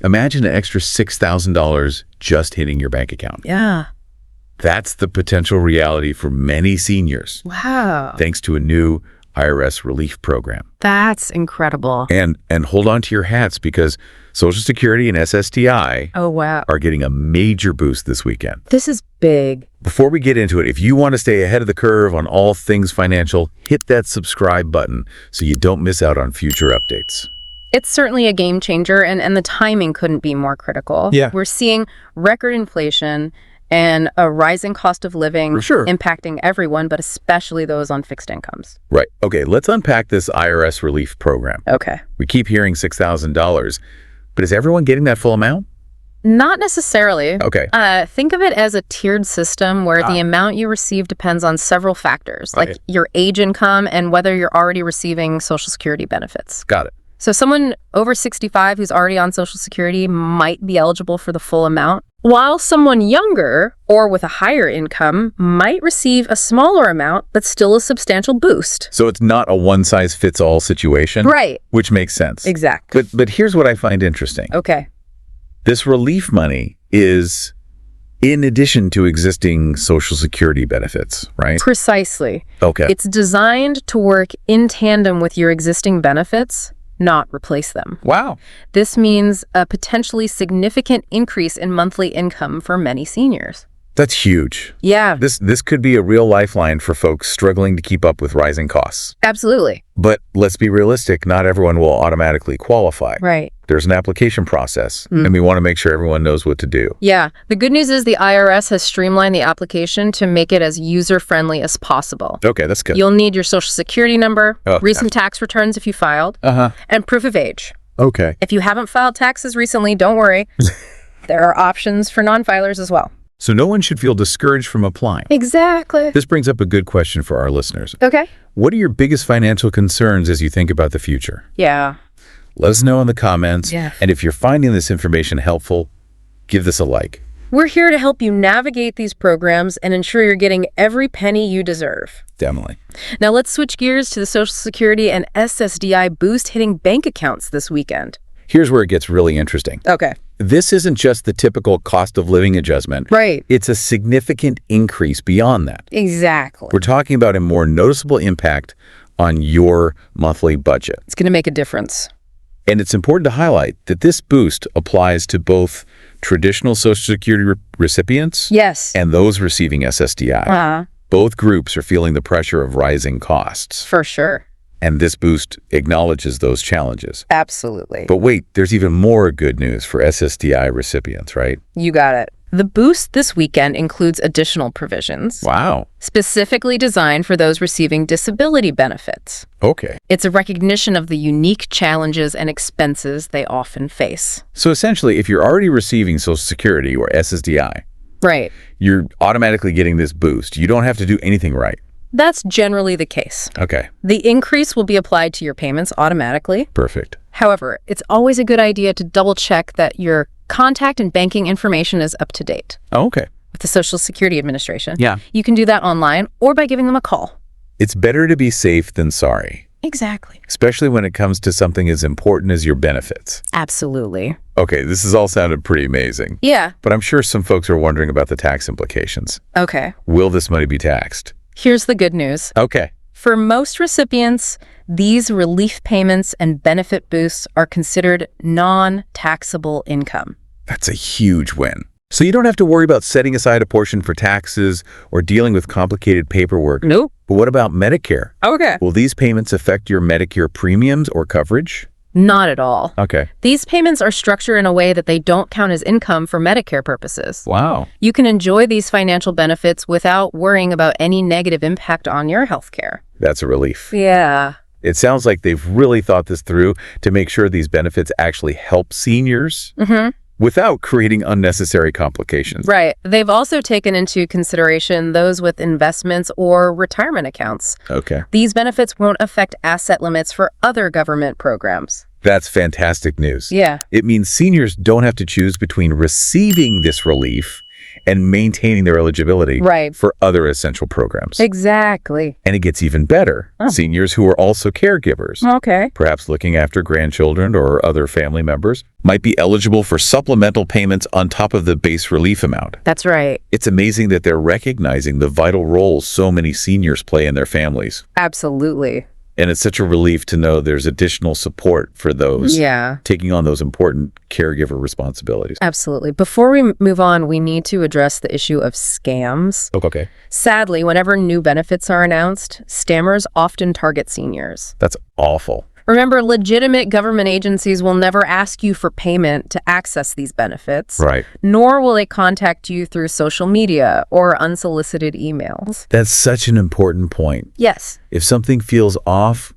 Imagine an extra $6,000 just hitting your bank account. Yeah. That's the potential reality for many seniors. Wow. Thanks to a new IRS relief program. That's incredible. And hold on to your hats because Social Security and SSDI Oh, wow. are getting a major boost this weekend. This is big. Before we get into it, if you want to stay ahead of the curve on all things financial, hit that subscribe button so you don't miss out on future updates. It's certainly a game changer, and the timing couldn't be more critical. Yeah. We're seeing record inflation and a rising cost of living For sure. impacting everyone, but especially those on fixed incomes. Right. Okay, let's unpack this IRS relief program. Okay. We keep hearing $6,000, but is everyone getting that full amount? Not necessarily. Okay. Think of it as a tiered system where the amount you receive depends on several factors, like your age income and whether you're already receiving Social Security benefits. Got it. So someone over 65 who's already on Social Security might be eligible for the full amount, while someone younger or with a higher income might receive a smaller amount, but still a substantial boost. So it's not a one-size-fits-all situation? Right. Which makes sense. Exactly. But here's what I find interesting. Okay. This relief money is in addition to existing Social Security benefits, right? Precisely. Okay. It's designed to work in tandem with your existing benefits, not replace them. Wow. This means a potentially significant increase in monthly income for many seniors. That's huge. Yeah, This could be a real lifeline for folks struggling to keep up with rising costs. absolutely. But let's be realistic, not everyone will automatically qualify. Right. There's an application process, and we want to make sure everyone knows what to do. Yeah. The good news is the IRS has streamlined the application to make it as user-friendly as possible. Okay, that's good. You'll need your Social Security number, Oh, recent tax returns if you filed, and proof of age. Okay. If you haven't filed taxes recently, don't worry. There are options for non-filers as well. So no one should feel discouraged from applying. Exactly. This brings up a good question for our listeners. Okay. What are your biggest financial concerns as you think about the future? Yeah. Let us know in the comments. Yeah. And if you're finding this information helpful, give this a like. We're here to help you navigate these programs and ensure you're getting every penny you deserve. Definitely. Now let's switch gears to the Social Security and SSDI boost hitting bank accounts this weekend. Here's where it gets really interesting. Okay. This isn't just the typical cost of living adjustment. Right. It's a significant increase beyond that. Exactly. We're talking about a more noticeable impact on your monthly budget. It's going to make a difference. And it's important to highlight that this boost applies to both traditional Social Security recipients Yes. and those receiving SSDI. Both groups are feeling the pressure of rising costs. For sure. And this boost acknowledges those challenges. Absolutely. But wait, there's even more good news for SSDI recipients, right? You got it. The boost this weekend includes additional provisions, Wow. specifically designed for those receiving disability benefits. Okay. It's a recognition of the unique challenges and expenses they often face. So essentially, if you're already receiving Social Security or SSDI, Right. you're automatically getting this boost. You don't have to do anything right. That's generally the case. Okay. The increase will be applied to your payments automatically. Perfect. However, it's always a good idea to double check that your contact and banking information is up to date Oh, okay. with the Social Security Administration. Yeah. You can do that online or by giving them a call. It's better to be safe than sorry, Exactly. especially when it comes to something as important as your benefits. Absolutely. Okay, this has all sounded pretty amazing, Yeah. but I'm sure some folks are wondering about the tax implications. Okay. Will this money be taxed? Here's the good news. Okay. For most recipients, these relief payments and benefit boosts are considered non-taxable income. That's a huge win. So you don't have to worry about setting aside a portion for taxes or dealing with complicated paperwork. Nope. But what about Medicare? Okay. Will these payments affect your Medicare premiums or coverage? Not at all. Okay. These payments are structured in a way that they don't count as income for Medicare purposes. Wow. You can enjoy these financial benefits without worrying about any negative impact on your health care. That's a relief. Yeah. It sounds like they've really thought this through to make sure these benefits actually help seniors without creating unnecessary complications. Right. They've also taken into consideration those with investments or retirement accounts. Okay. These benefits won't affect asset limits for other government programs. That's fantastic news. Yeah. It means seniors don't have to choose between receiving this relief and maintaining their eligibility Right. for other essential programs. Exactly. And it gets even better. Seniors who are also caregivers, Okay. perhaps looking after grandchildren or other family members, might be eligible for supplemental payments on top of the base relief amount. That's right. It's amazing that they're recognizing the vital role so many seniors play in their families. Absolutely. And it's such a relief to know there's additional support for those Yeah. taking on those important caregiver responsibilities. Absolutely. Before we move on, we need to address the issue of scams. Okay. Sadly, whenever new benefits are announced, scammers often target seniors. That's awful. Remember, legitimate government agencies will never ask you for payment to access these benefits, Right. nor will they contact you through social media or unsolicited emails. That's such an important point. Yes. If something feels off,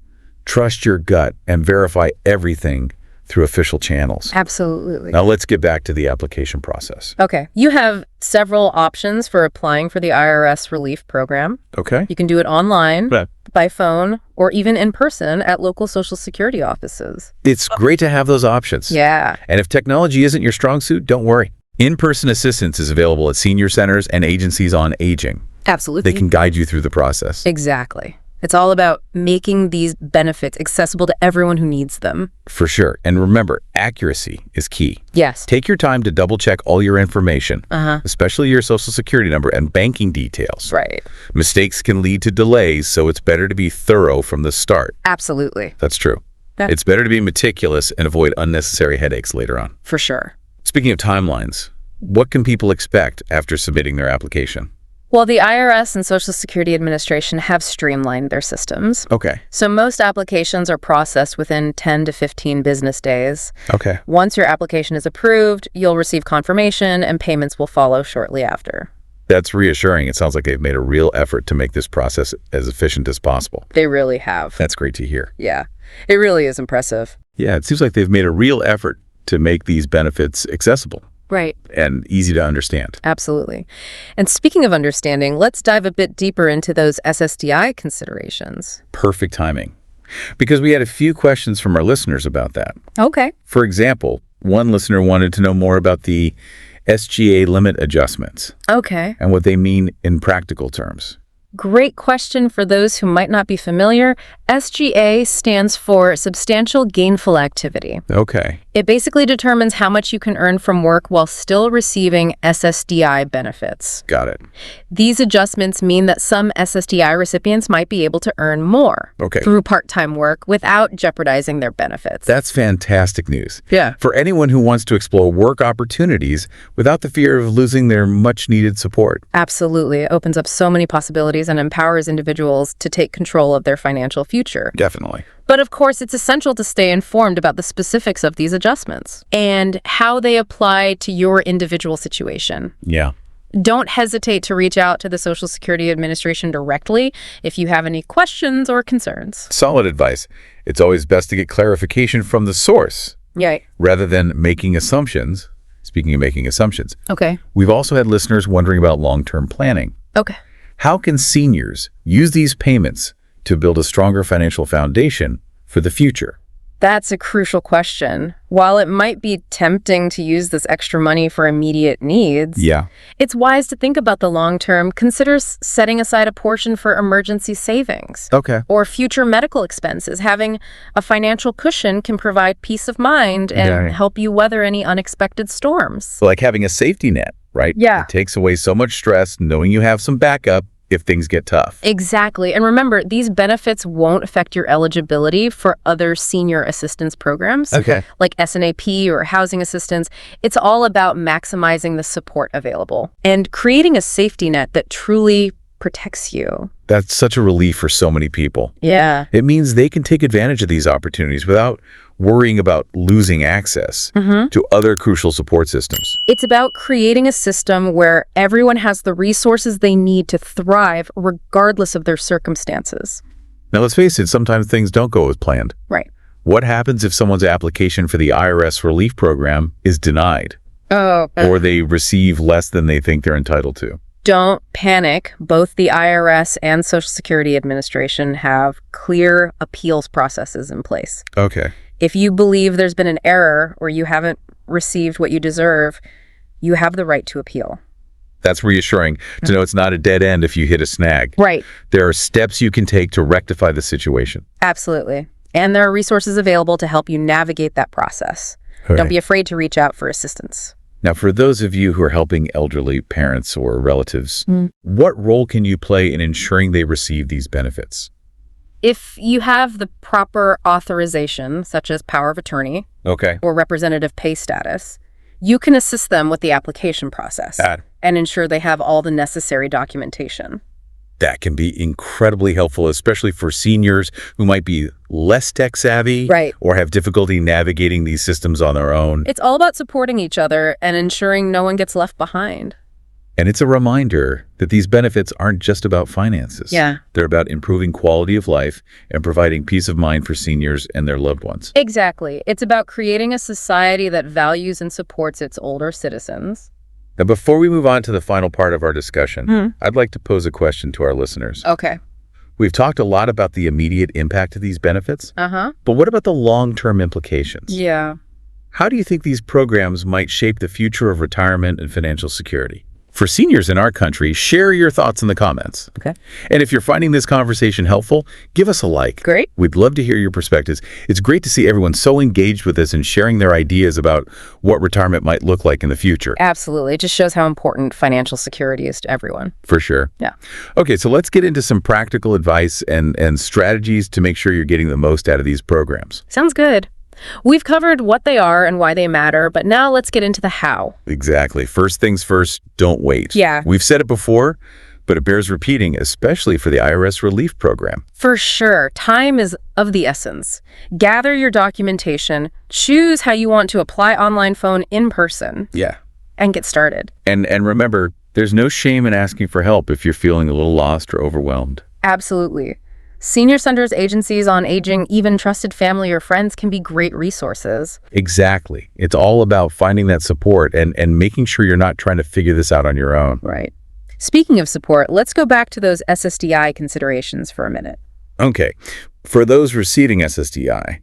trust your gut and verify everything through official channels. Absolutely. Now let's get back to the application process. Okay. You have several options for applying for the IRS relief program. Okay. You can do it online, Right. by phone, or even in person at local Social Security offices. It's great to have those options. Yeah. And if technology isn't your strong suit, don't worry. In-person assistance is available at senior centers and agencies on aging. Absolutely. They can guide you through the process. Exactly. It's all about making these benefits accessible to everyone who needs them. For sure. And remember, accuracy is key. Yes. Take your time to double-check all your information, especially your Social Security number and banking details. Right. Mistakes can lead to delays, so it's better to be thorough from the start. Absolutely. That's true. It's better to be meticulous and avoid unnecessary headaches later on. For sure. Speaking of timelines, what can people expect after submitting their application? Well, the IRS and Social Security Administration have streamlined their systems. Okay. So most applications are processed within 10 to 15 business days. Okay. Once your application is approved, you'll receive confirmation and payments will follow shortly after. That's reassuring. It sounds like they've made a real effort to make this process as efficient as possible. They really have. That's great to hear. Yeah. It really is impressive. Yeah, it seems like they've made a real effort to make these benefits accessible Right. and easy to understand. Absolutely. And speaking of understanding, let's dive a bit deeper into those SSDI considerations. Perfect timing. Because we had a few questions from our listeners about that. Okay. For example, one listener wanted to know more about the SGA limit adjustments Okay. and what they mean in practical terms. Great question for those who might not be familiar. SGA stands for Substantial Gainful Activity. Okay. It basically determines how much you can earn from work while still receiving SSDI benefits. Got it. These adjustments mean that some SSDI recipients might be able to earn more through part-time work without jeopardizing their benefits. That's fantastic news. Yeah. For anyone who wants to explore work opportunities without the fear of losing their much-needed support. Absolutely. It opens up so many possibilities and empowers individuals to take control of their financial future. Definitely. But of course, it's essential to stay informed about the specifics of these adjustments and how they apply to your individual situation. Yeah. Don't hesitate to reach out to the Social Security Administration directly if you have any questions or concerns. Solid advice. It's always best to get clarification from the source Yeah. rather than making assumptions. Speaking of making assumptions, Okay. we've also had listeners wondering about long-term planning. Okay. How can seniors use these payments to build a stronger financial foundation for the future? That's a crucial question. While it might be tempting to use this extra money for immediate needs, Yeah. it's wise to think about the long term. Consider setting aside a portion for emergency savings Okay. or future medical expenses. Having a financial cushion can provide peace of mind and help you weather any unexpected storms. So like having a safety net, right? Yeah. It takes away so much stress knowing you have some backup if things get tough. Exactly. And remember, these benefits won't affect your eligibility for other senior assistance programs like SNAP or housing assistance. It's all about maximizing the support available and creating a safety net that truly protects you. That's such a relief for so many people. Yeah. It means they can take advantage of these opportunities without worrying about losing access to other crucial support systems. It's about creating a system where everyone has the resources they need to thrive regardless of their circumstances. Now, let's face it, sometimes things don't go as planned. Right. What happens if someone's application for the IRS relief program is denied or they receive less than they think they're entitled to? Don't panic. Both the IRS and Social Security Administration have clear appeals processes in place. Okay. If you believe there's been an error or you haven't received what you deserve, you have the right to appeal. That's reassuring to know it's not a dead end if you hit a snag. Right. There are steps you can take to rectify the situation. Absolutely. And there are resources available to help you navigate that process. All Don't right. be afraid to reach out for assistance. Now, for those of you who are helping elderly parents or relatives, what role can you play in ensuring they receive these benefits? If you have the proper authorization, such as power of attorney Okay. or representative pay status, you can assist them with the application process and ensure they have all the necessary documentation. That can be incredibly helpful, especially for seniors who might be less tech savvy Right. or have difficulty navigating these systems on their own. It's all about supporting each other and ensuring no one gets left behind. And it's a reminder that these benefits aren't just about finances. Yeah. They're about improving quality of life and providing peace of mind for seniors and their loved ones. Exactly. It's about creating a society that values and supports its older citizens. Now, before we move on to the final part of our discussion, I'd like to pose a question to our listeners. Okay. We've talked a lot about the immediate impact of these benefits, Uh-huh. but what about the long-term implications? Yeah. How do you think these programs might shape the future of retirement and financial security? For seniors in our country, share your thoughts in the comments. Okay. And if you're finding this conversation helpful, give us a like. Great. We'd love to hear your perspectives. It's great to see everyone so engaged with this and sharing their ideas about what retirement might look like in the future. Absolutely. It just shows how important financial security is to everyone. For sure. Yeah. Okay, so let's get into some practical advice and strategies to make sure you're getting the most out of these programs. Sounds good. We've covered what they are and why they matter, but now let's get into the how. Exactly. First things first, don't wait. Yeah. We've said it before, but it bears repeating, especially for the IRS relief program. For sure, time is of the essence. Gather your documentation, choose how you want to apply online, phone, in person, Yeah. and get started. And remember, there's no shame in asking for help if you're feeling a little lost or overwhelmed. Absolutely. Senior centers, agencies on aging, even trusted family or friends can be great resources. Exactly. It's all about finding that support and making sure you're not trying to figure this out on your own. Right. Speaking of support, let's go back to those SSDI considerations for a minute. Okay. For those receiving SSDI,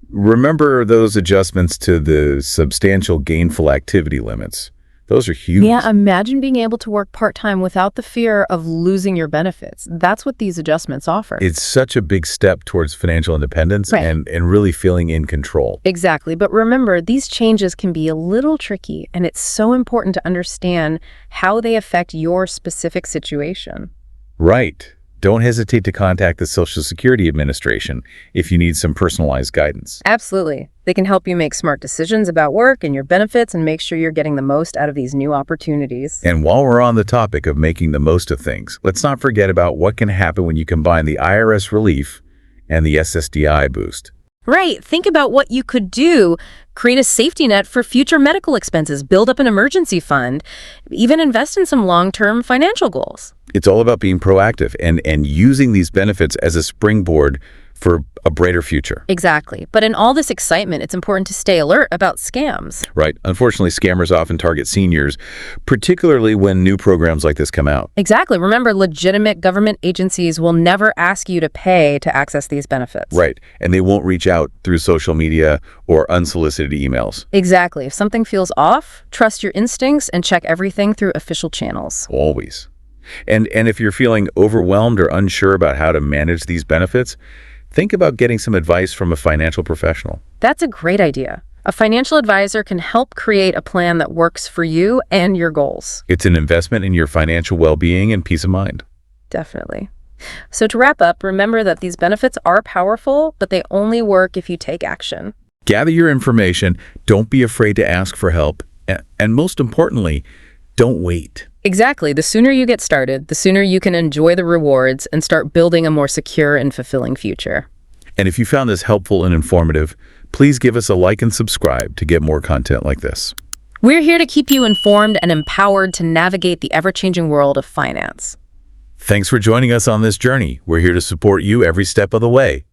remember those adjustments to the substantial gainful activity limits. Those are huge. Yeah, imagine being able to work part-time without the fear of losing your benefits. That's what these adjustments offer. It's such a big step towards financial independence Right. and really feeling in control. Exactly. But remember, these changes can be a little tricky, and it's so important to understand how they affect your specific situation. Right. Don't hesitate to contact the Social Security Administration if you need some personalized guidance. Absolutely. They can help you make smart decisions about work and your benefits and make sure you're getting the most out of these new opportunities. And while we're on the topic of making the most of things, let's not forget about what can happen when you combine the IRS relief and the SSDI boost. Right. Think about what you could do. Create a safety net for future medical expenses, build up an emergency fund, even invest in some long-term financial goals. It's all about being proactive and using these benefits as a springboard for a brighter future. Exactly. But in all this excitement, it's important to stay alert about scams. Right. Unfortunately, scammers often target seniors, particularly when new programs like this come out. Exactly. Remember, legitimate government agencies will never ask you to pay to access these benefits. Right. And they won't reach out through social media or unsolicited emails. Exactly. If something feels off, trust your instincts and check everything through official channels. Always. And if you're feeling overwhelmed or unsure about how to manage these benefits, think about getting some advice from a financial professional. That's a great idea. A financial advisor can help create a plan that works for you and your goals. It's an investment in your financial well-being and peace of mind. Definitely. So to wrap up, remember that these benefits are powerful, but they only work if you take action. Gather your information, don't be afraid to ask for help, and most importantly, don't wait. Exactly. The sooner you get started, the sooner you can enjoy the rewards and start building a more secure and fulfilling future. And if you found this helpful and informative, please give us a like and subscribe to get more content like this. We're here to keep you informed and empowered to navigate the ever-changing world of finance. Thanks for joining us on this journey. We're here to support you every step of the way.